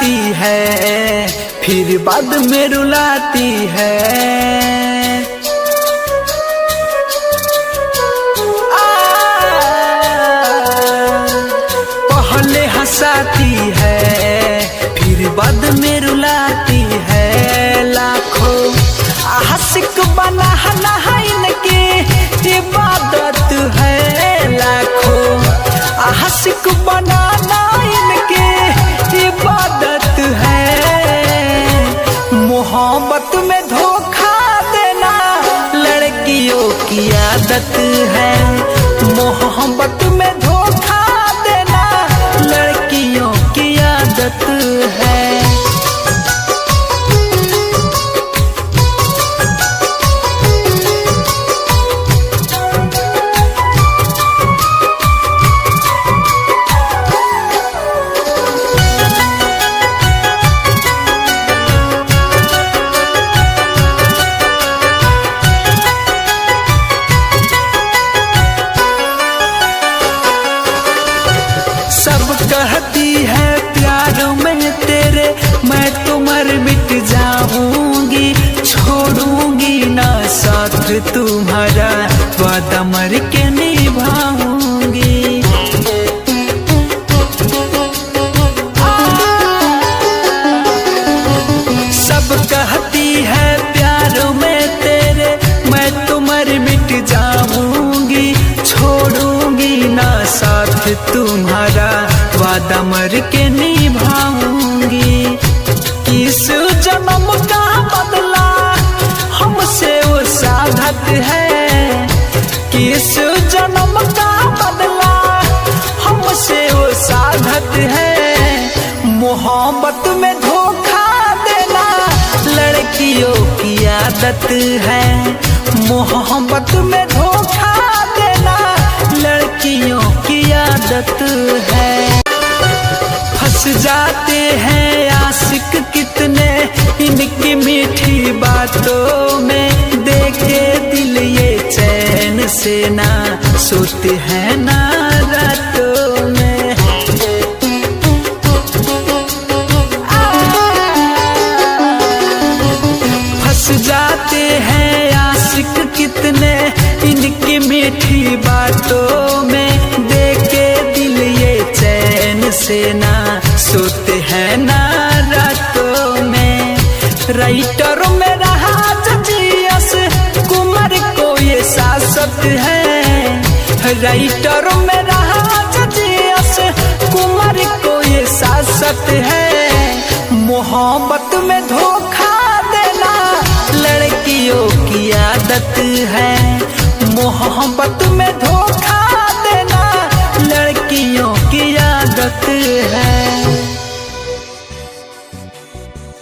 हंसाती है फिर बाद में रुलाती है। पहले हंसाती है फिर बाद में रुलाती है। लाखों आशिक बना इनकी इबादत है। लाखों आशिक बनाना इनकी इबादत है। मोहब्बत में धोखा देना लड़कियों की आदत है। मोहब्बत में धोखा देना लड़कियों की आदत है। सब कहती है प्यार में तेरे मैं तो मर मिट जाऊंगी। छोड़ूंगी ना साथ तुम्हारा वादा मर के निभाऊंगी। सब कहती है प्यार में तेरे मैं तो मर मिट जाऊंगी। छोड़ूंगी ना साथ तुम्हारा वादा मर के निभाऊंगी। किस जन्म का बदला हमसे वो साधत है। किस जन्म का बदला हमसे वो साधत है। मोहब्बत में धोखा देना लड़कियों की आदत है। मोहब्बत में धोखा देना लड़कियों की आदत है। फंस जाते हैं आशिक कितने इनकी मीठी बातों में। देखे दिल ये चैन से ना सोते हैं ना रातों में। फंस जाते हैं आशिक कितने इनकी मीठी बातों में। देखे दिल ये चैन से ना सोते हैं ना रातों में। राइटर में रहा जीएस कुमार को ये सासत है। राइटर में रहा जीएस कुमार को ये सासत है। मोहब्बत में धोखा देना लड़कियों की आदत है। मोहब्बत में धोखा देना लड़कियों की आदत है।